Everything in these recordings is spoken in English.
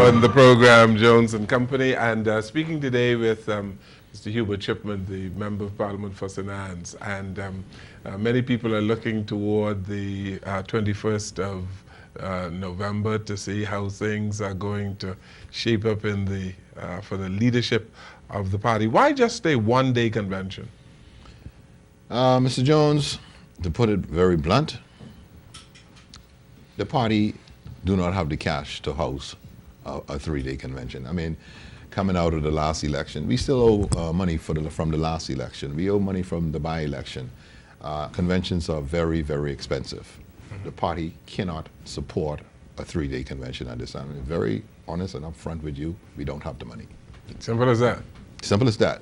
on the program, Jones and Company, and speaking today with Mr. Hubert Chipman, the Member of Parliament for St. Anne's. And many people are looking toward the 21st of November to see how things are going to shape up in the for the leadership of the party. Why just a one-day convention? Mr. Jones, to put it very blunt, the party do not have the cash to house a three-day convention. I mean, coming out of the last election, we still owe money from the last election. We owe money from the by-election. Conventions are very, very expensive. The party cannot support a three-day convention at this time. I'm very honest and upfront with you. We don't have the money. Simple as that. Simple as that.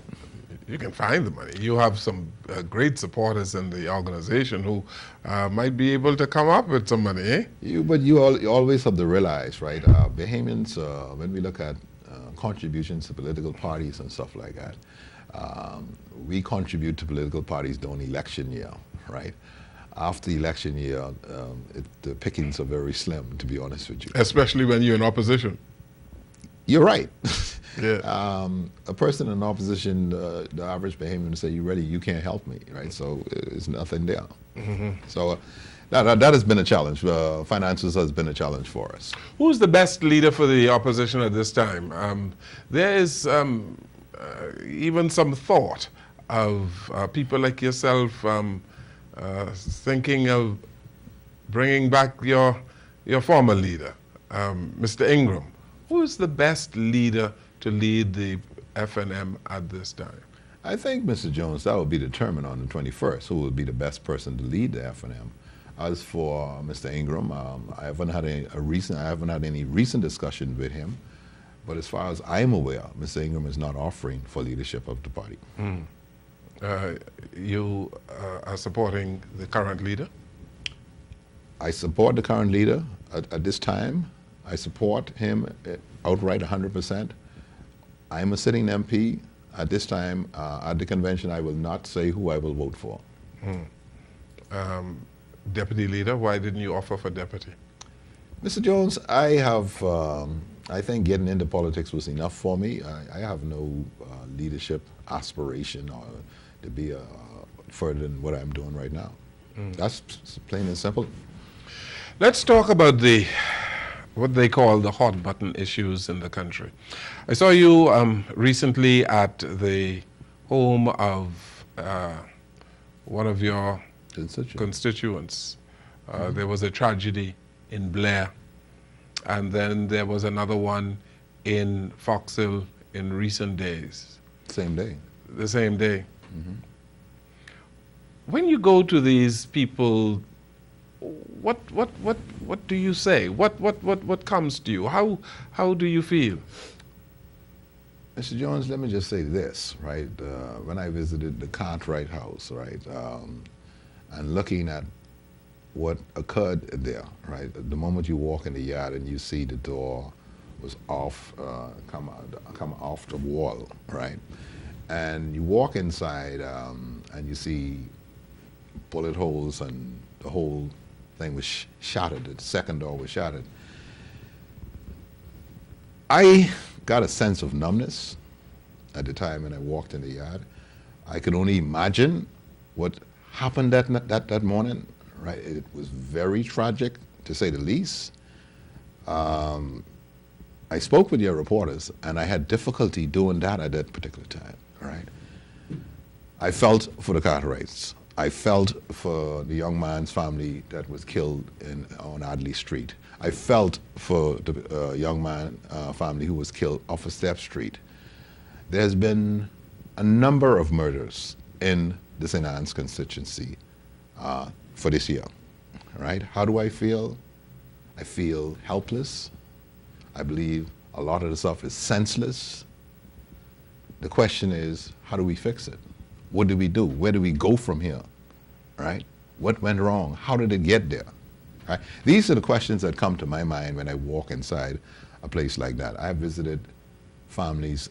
You can find the money. You have some great supporters in the organization who might be able to come up with some money, eh? But you always have to realize, right? Bahamians, when we look at contributions to political parties and stuff like that, we contribute to political parties during election year, right? After the election year, the pickings are very slim, to be honest with you. Especially when you're in opposition. You're right. Yeah. A person in opposition, the average Bahamian will say, "You ready? You can't help me," right? So there's nothing there. Mm-hmm. So that has been a challenge. Finances has been a challenge for us. Who's the best leader for the opposition at this time? There is even some thought of people like yourself thinking of bringing back your former leader, Mr. Ingram. Who is the best leader to lead the FNM at this time? I think, Mr. Jones, that will be determined on the 21st, who will be the best person to lead the FNM. As for Mr. Ingram, I haven't had any recent discussion with him, but as far as I'm aware, Mr. Ingram is not offering for leadership of the party. You are supporting the current leader? I support the current leader at this time. I support him outright 100%. I'm a sitting MP. At this time, at the convention, I will not say who I will vote for. Deputy leader, why didn't you offer for deputy? Mr. Jones, I think getting into politics was enough for me. I have no leadership aspiration or to be further than what I'm doing right now. That's plain and simple. Let's talk about what they call the hot button issues in the country. I saw you recently at the home of one of your constituents. There was a tragedy in Blair, and then there was another one in Fox Hill in recent days. Same day. The same day. When you go to these people, what do you say? What comes to you? How do you feel? Mr. Jones, let me just say this, right? When I visited the Cartwright house, right, and looking at what occurred there, right? The moment you walk in the yard and you see the door was off, come off the wall, right? And you walk inside and you see bullet holes and the whole thing was shattered. The second door was shattered. I got a sense of numbness at the time when I walked in the yard. I could only imagine what happened that morning. Right, it was very tragic, to say the least. I spoke with your reporters, and I had difficulty doing that at that particular time. Right, I felt for the Cartwrights. I felt for the young man's family that was killed on Adley Street. I felt for the young man family who was killed off of Step Street. There's been a number of murders in the St. Anne's constituency for this year, right? How do I feel? I feel helpless. I believe a lot of the stuff is senseless. The question is, how do we fix it? What do we do? Where do we go from here, right? What went wrong? How did it get there? Right? These are the questions that come to my mind when I walk inside a place like that. I have visited families,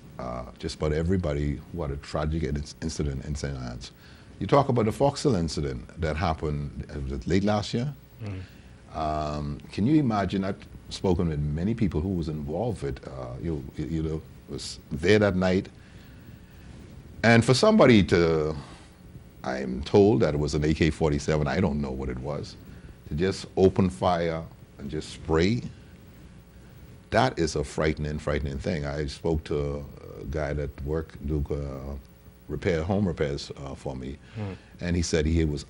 just about everybody who had a tragic incident in St. Anne's. You talk about the Fox Hill incident that happened late last year. Can you imagine? I've spoken with many people who was involved with, you know, was there that night. And for somebody to, I'm told that it was an AK-47, I don't know what it was, to just open fire and just spray, that is a frightening thing. I spoke to a guy that do home repairs for me, and he said he was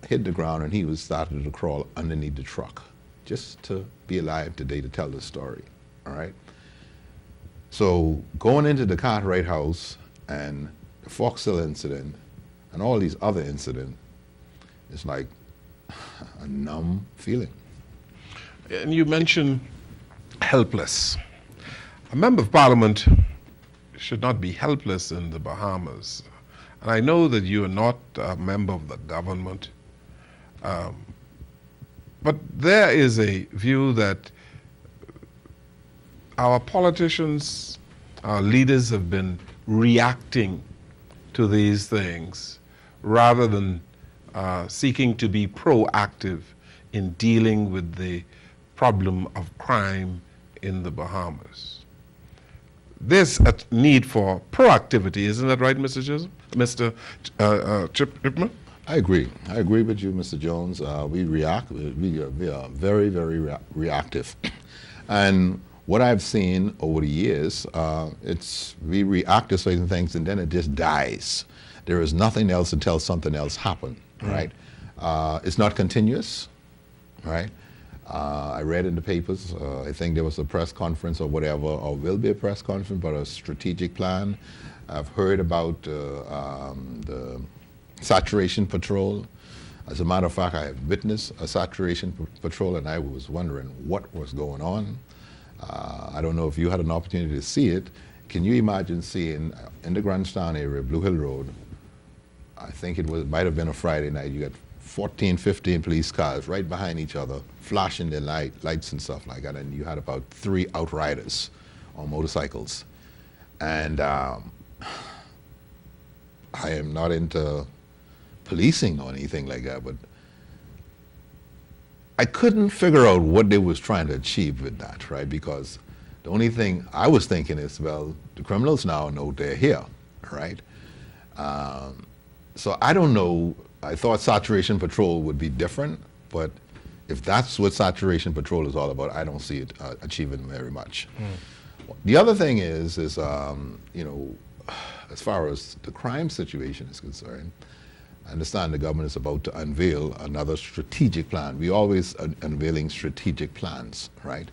hit the ground and he was starting to crawl underneath the truck just to be alive today to tell the story, all right? So going into the Cartwright house and the Foxhill incident and all these other incidents, it's like a numb feeling. And you mentioned helpless. A member of parliament should not be helpless in the Bahamas. And I know that you are not a member of the government, but there is a view that our politicians, our leaders have been reacting to these things rather than seeking to be proactive in dealing with the problem of crime in the Bahamas. There's a need for proactivity, isn't that right, Mr. Chipman? I agree. I agree with you, Mr. Jones. We react. We are very, very reactive. And what I've seen over the years, we react to certain things and then it just dies. There is nothing else until something else happens, right? It's not continuous, right? I read in the papers, I think there was a press conference or whatever, or will be a press conference, but a strategic plan. I've heard about the saturation patrol. As a matter of fact, I have witnessed a saturation patrol and I was wondering what was going on. I don't know if you had an opportunity to see it. Can you imagine seeing in the Grandstand area, Blue Hill Road, I think might have been a Friday night, you got 14, 15 police cars right behind each other, flashing their lights and stuff like that, and you had about 3 outriders on motorcycles. And I am not into policing or anything like that, but I couldn't figure out what they was trying to achieve with that, right? Because the only thing I was thinking is, well, the criminals now know they're here, right? So I don't know. I thought saturation patrol would be different, but if that's what saturation patrol is all about, I don't see it achieving very much. The other thing is you know, as far as the crime situation is concerned, I understand the government is about to unveil another strategic plan. We always unveiling strategic plans, right?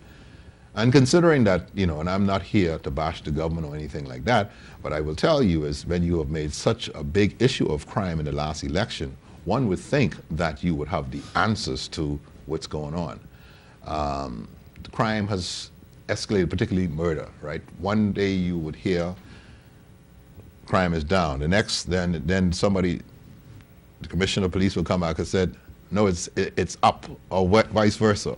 And considering that, you know, and I'm not here to bash the government or anything like that, but I will tell you is when you have made such a big issue of crime in the last election, one would think that you would have the answers to what's going on. The crime has escalated, particularly murder, right? One day you would hear crime is down. The next, then somebody, the commissioner of police will come back and said, no, it's up, or vice versa.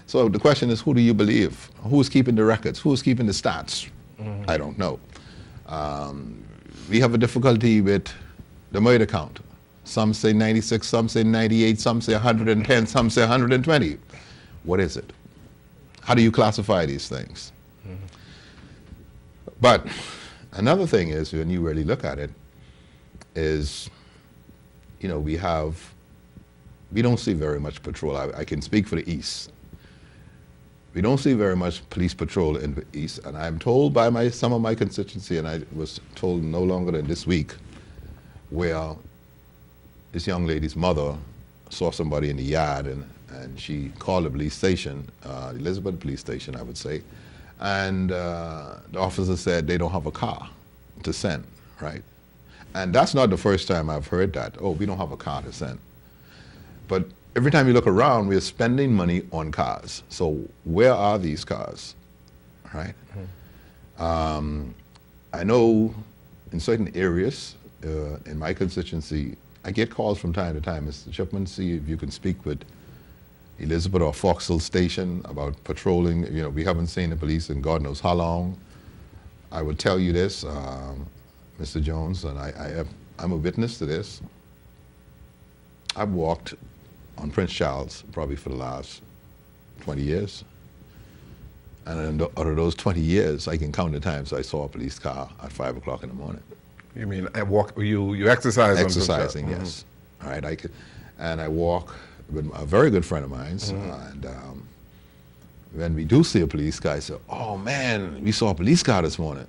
So the question is, who do you believe? Who's keeping the records? Who's keeping the stats? I don't know. We have a difficulty with the murder count. Some say 96, some say 98, some say 110, some say 120. What is it? How do you classify these things? But another thing is, when you really look at it, is, you know, we don't see very much patrol. I can speak for the East. We don't see very much police patrol in the East, and I'm told by some of my constituency, and I was told no longer than this week, where this young lady's mother saw somebody in the yard, and she called the police station, Elizabeth police station, I would say, and the officer said they don't have a car to send, right? And that's not the first time I've heard that. Oh, we don't have a car to send. But every time you look around, we're spending money on cars. So where are these cars, right? I know in certain areas in my constituency, I get calls from time to time, Mr. Chipman, see if you can speak with Elizabeth or Foxhill Station about patrolling. You know, we haven't seen the police in God knows how long. I would tell you this, Mr. Jones, and I'm a witness to this. I've walked on Prince Charles probably for the last 20 years. And out of those 20 years, I can count the times I saw a police car at 5 o'clock in the morning. You mean you exercise on Prince Charles? Exercising, yes. All right, and I walk with a very good friend of mine, and when we do see a police car, I say, "Oh man, we saw a police car this morning."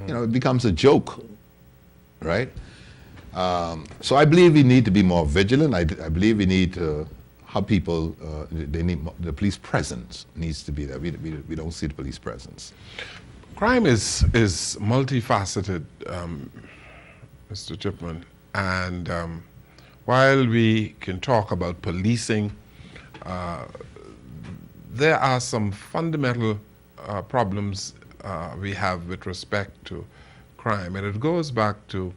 You know, it becomes a joke, right? So I believe we need to be more vigilant. I believe we need to have people. They need the police presence needs to be there. We don't see the police presence. Crime is multifaceted, Mr. Chipman, and while we can talk about policing, there are some fundamental problems we have with respect to crime, and it goes back to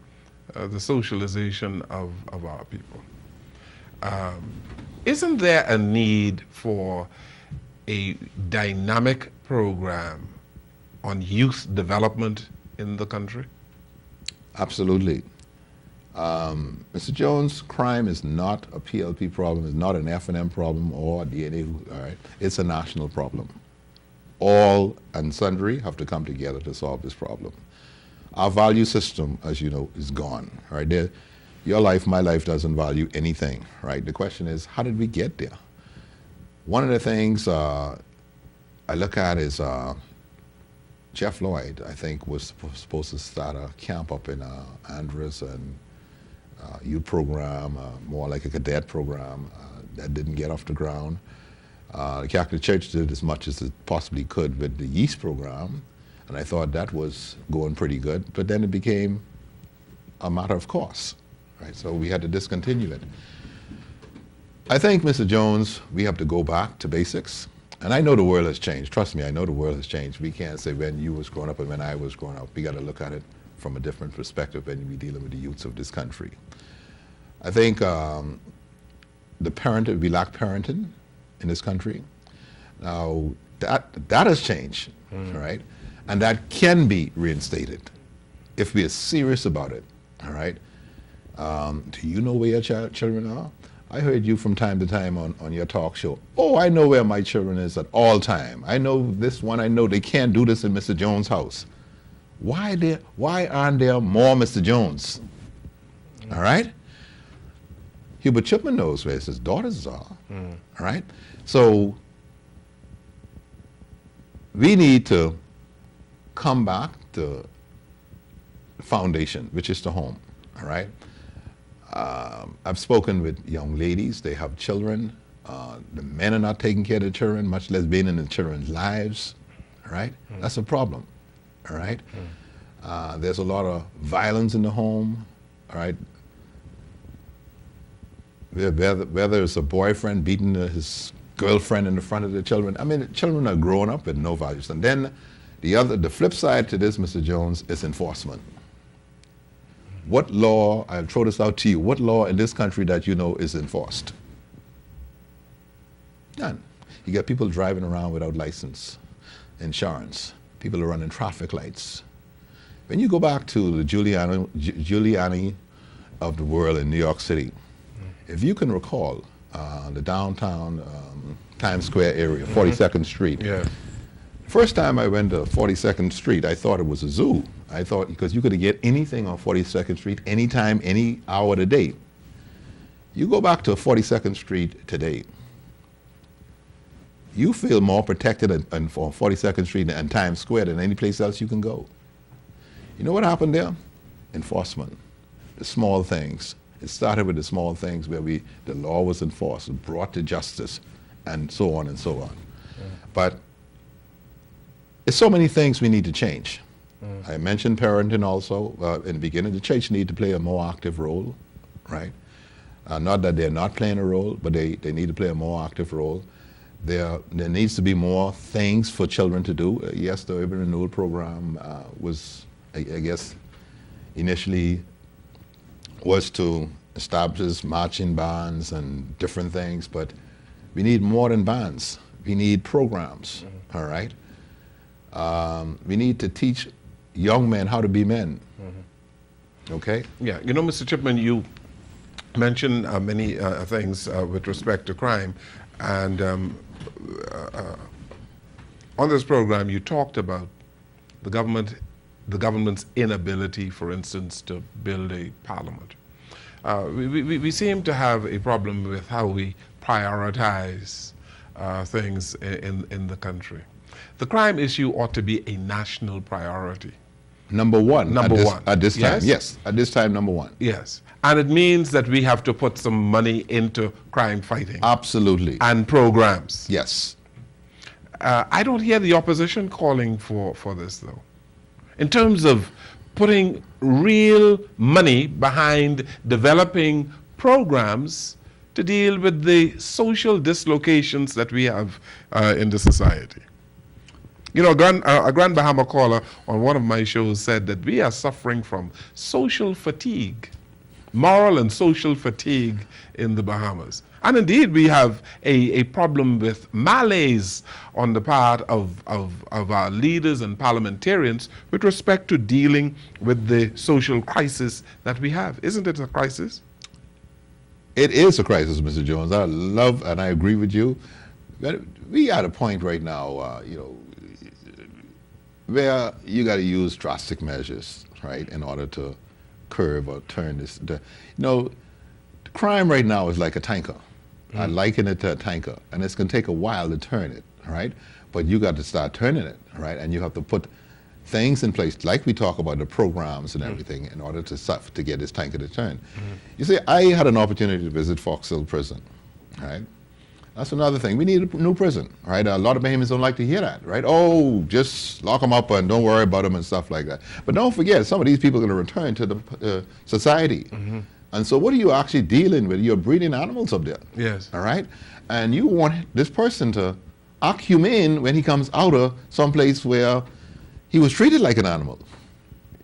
the socialization of our people. Isn't there a need for a dynamic program on youth development in the country? Absolutely. Mr. Jones, crime is not a PLP problem, it's not an F&M problem or a DNA, all right? It's a national problem. All and sundry have to come together to solve this problem. Our value system, as you know, is gone, right? Your life, my life doesn't value anything, right? The question is, how did we get there? One of the things I look at is Jeff Lloyd, I think, was supposed to start a camp up in Andres and youth program, more like a cadet program that didn't get off the ground. The Catholic Church did as much as it possibly could with the yeast program, and I thought that was going pretty good, but then it became a matter of course, right? So we had to discontinue it. I think, Mr. Jones, we have to go back to basics. And I know the world has changed. Trust me, I know the world has changed. We can't say when you was growing up and when I was growing up. We got to look at it from a different perspective when we're dealing with the youths of this country. I think we lack parenting in this country. Now, that has changed, all right? And that can be reinstated if we are serious about it, all right? Do you know where your children are? I heard you from time to time on your talk show. Oh, I know where my children is at all time. I know this one, I know they can't do this in Mr. Jones' house. Why aren't there more Mr. Jones? All right? Hubert Chipman knows where his daughters are, all right? So we need to come back to the foundation, which is the home, all right? I've spoken with young ladies, they have children. The men are not taking care of the children, much less being in the children's lives, all right? That's a problem, all right? There's a lot of violence in the home, all right? Whether it's a boyfriend beating his girlfriend in the front of the children. I mean, the children are growing up with no values. And then the flip side to this, Mr. Jones, is enforcement. What law, I'll throw this out to you, what law in this country that you know is enforced? None. You got people driving around without license, insurance. People are running traffic lights. When you go back to the Giuliani of the world in New York City, if you can recall the downtown Times Square area, 42nd Street. Yeah. First time I went to 42nd Street, I thought it was a zoo. I thought, because you could get anything on 42nd Street, anytime, any hour of the day. You go back to 42nd Street today, you feel more protected on 42nd Street and Times Square than any place else you can go. You know what happened there? Enforcement. The small things. It started with the small things where the law was enforced, brought to justice, and so on and so on. Yeah. But there's so many things we need to change. I mentioned parenting also. In the beginning, the church need to play a more active role, right? Not that they're not playing a role, but they need to play a more active role. There needs to be more things for children to do. Yes, the urban renewal program was, I guess, initially was to establish marching bands and different things, but we need more than bands. We need programs, all right? We need to teach young men how to be men, okay? Yeah, you know, Mr. Chipman, you mentioned many things with respect to crime, and on this program you talked about the government's inability, for instance, to build a parliament. We seem to have a problem with how we prioritize things in the country. The crime issue ought to be a national priority. Number one. Number one. At this time, Yes? yes. At this time, number one. Yes. And it means that we have to put some money into crime fighting Absolutely. and programs. Yes. I don't hear the opposition calling for this, though. In terms of putting real money behind developing programs to deal with the social dislocations that we have in the society. You know, a Grand Bahama caller on one of my shows said that we are suffering from social fatigue, moral and social fatigue in the Bahamas. And indeed, we have a problem with malaise on the part of our leaders and parliamentarians with respect to dealing with the social crisis that we have. Isn't it a crisis? It is a crisis, Mr. Jones. I love and I agree with you. We are at a point right now, where you got to use drastic measures, right, in order to curb or turn this. Crime right now is like a tanker. I liken it to a tanker, and it's going to take a while to turn it, right? But you got to start turning it, right? And you have to put things in place, like we talk about the programs and everything, in order to get this tanker to turn. You see, I had an opportunity to visit Fox Hill Prison, right? That's another thing. We need a new prison, right? A lot of Bahamians don't like to hear that, right? Oh, just lock them up and don't worry about them and stuff like that. But don't forget, some of these people are going to return to the society. And so what are you actually dealing with? You're breeding animals up there. Yes. All right? And you want this person to act humane when he comes out of someplace where he was treated like an animal.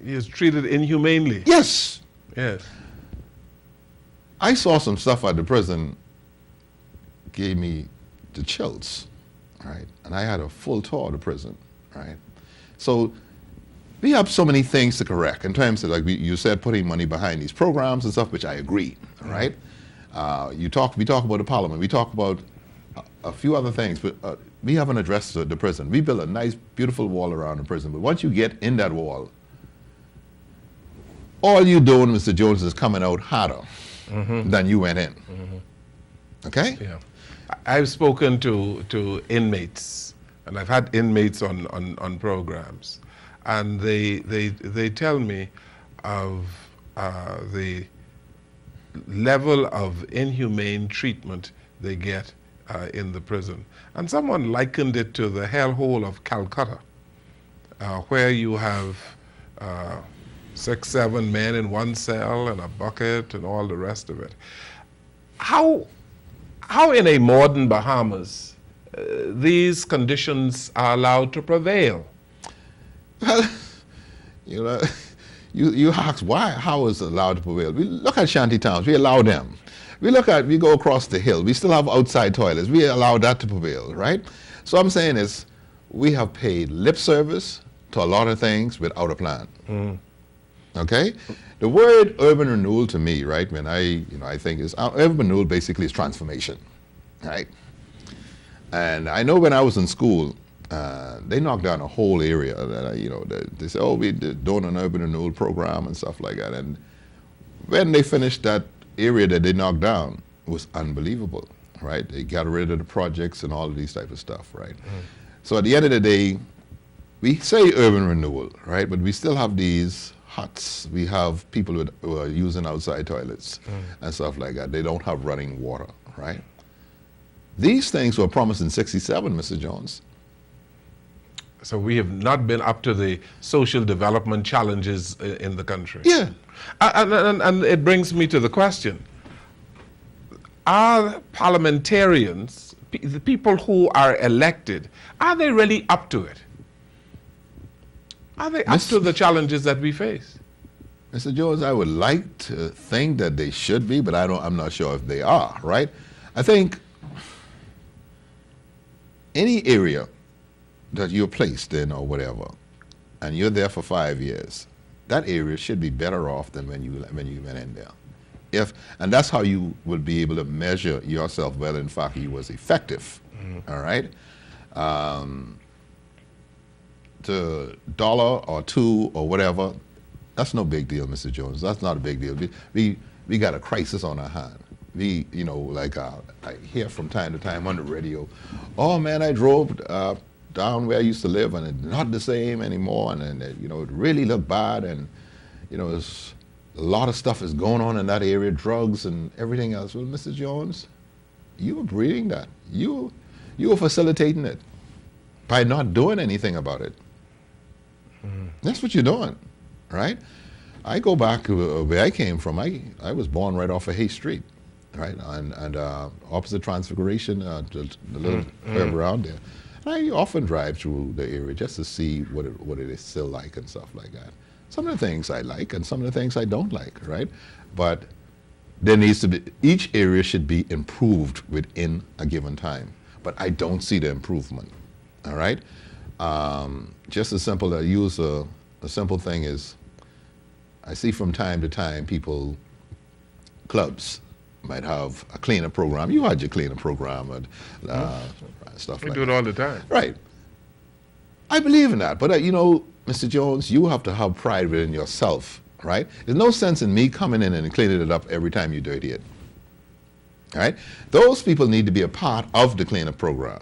He is treated inhumanely. Yes. Yes. I saw some stuff at the prison, gave me the chills, right? And I had a full tour of the prison, right? So we have so many things to correct in terms of, like you said, putting money behind these programs and stuff, which I agree, right? We talk about the parliament. We talk about a few other things, but we haven't addressed the prison. We built a nice, beautiful wall around the prison, but once you get in that wall, all you're doing, Mr. Jones, is coming out harder than you went in. Okay? Yeah. I've spoken to inmates, and I've had inmates on programs, and they tell me of the level of inhumane treatment they get in the prison. And someone likened it to the hellhole of Calcutta, where you have 6, 7 men in one cell and a bucket and all the rest of it. How in a modern Bahamas these conditions are allowed to prevail? Well, you ask why, how is it allowed to prevail? We look at shanty towns, we allow them. We go across the hill, we still have outside toilets, we allow that to prevail, right? So I'm saying is, we have paid lip service to a lot of things without a plan. Okay? The word urban renewal to me, right, when I think is, urban renewal basically is transformation, right? And I know when I was in school, they knocked down a whole area that, they said, oh, we're doing an urban renewal program and stuff like that. And when they finished that area that they knocked down, it was unbelievable, right? They got rid of the projects and all of these type of stuff, right? So at the end of the day, we say urban renewal, right? But we still have these huts. We have people who are using outside toilets and stuff like that. They don't have running water, right? These things were promised in '67, Mr. Jones. So we have not been up to the social development challenges in the country. Yeah. And it brings me to the question. Are parliamentarians, the people who are elected, are they really up to it? Are they up to the challenges that we face? Mr. Jones, I would like to think that they should be, but I'm not sure if they are, right? I think any area that you're placed in or whatever, and you're there for 5 years, that area should be better off than when you went in there. And that's how you will be able to measure yourself whether in fact you was effective. All right. The dollar or two or whatever, that's no big deal, Mr. Jones. That's not a big deal. We got a crisis on our hand. We, you know, like I hear from time to time on the radio, oh man, I drove down where I used to live and it's not the same anymore, and you know, it really looked bad, and you know, it's, a lot of stuff is going on in that area, drugs and everything else. Well, Mr. Jones, you were breeding that. You were facilitating it by not doing anything about it. That's what you're doing, right? I go back to where I came from. I was born right off of Hay Street, right, and opposite Transfiguration, the little curve around there. And I often drive through the area just to see what it is still like and stuff like that. Some of the things I like and some of the things I don't like, right? But there needs to be, each area should be improved within a given time. But I don't see the improvement, all right? Just as simple, I use a simple thing is, I see from time to time people, clubs might have a cleanup program. You had your cleanup program and stuff like that. We do it all the time. Right. I believe in that, but you know, Mr. Jones, you have to have pride within yourself, right? There's no sense in me coming in and cleaning it up every time you dirty it, right? Those people need to be a part of the cleanup program.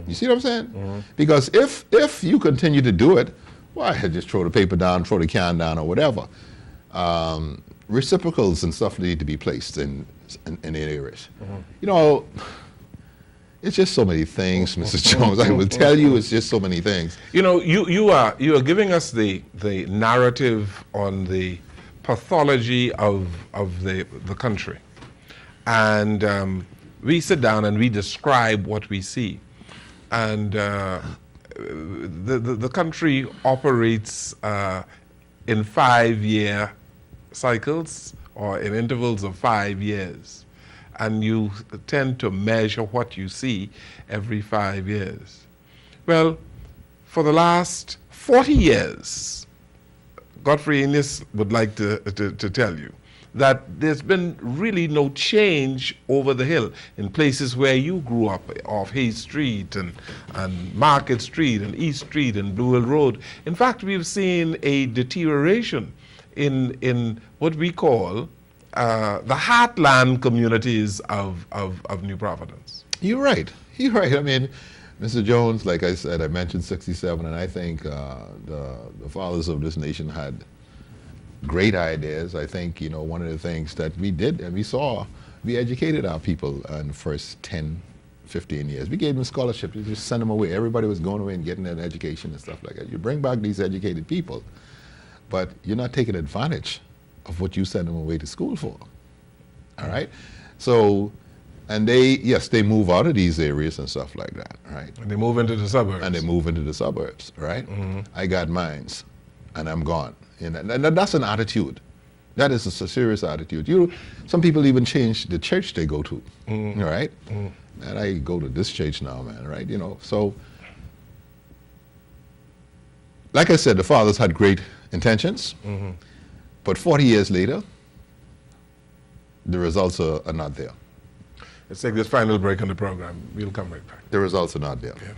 You see what I'm saying? Because if you continue to do it, why, just throw the paper down, throw the can down, or whatever. Reciprocals and stuff need to be placed in areas. You know, it's just so many things, Mr. Jones. I will tell you, it's just so many things. You know, you are giving us the narrative on the pathology of the country, and we sit down and we describe what we see, and the country operates in 5-year cycles or in intervals of 5 years. And you tend to measure what you see every 5 years. Well, for the last 40 years, Godfrey Innes would like to tell you that there's been really no change over the hill in places where you grew up, off Hay Street and Market Street and East Street and Blue Hill Road. In fact, we've seen a deterioration in what we call the heartland communities of New Providence. You're right. You're right. I mean, Mr. Jones, like I said, I mentioned 67, and I think the fathers of this nation had great ideas. I think, you know, one of the things that we did and we saw, we educated our people in the first 10, 15 years. We gave them scholarships. We just sent them away. Everybody was going away and getting an education and stuff like that. You bring back these educated people, but you're not taking advantage of what you send them away to school for. All right? So, and they move out of these areas and stuff like that, right? And they move into the suburbs. And they move into the suburbs, right? I got mines, and I'm gone. And that's an attitude. That is a serious attitude. Some people even change the church they go to, all right? And I go to this church now, man, right? You know, so, like I said, the fathers had great intentions. But 40 years later, the results are not there. Let's take this final break on the program. We'll come right back. The results are not there. Yeah.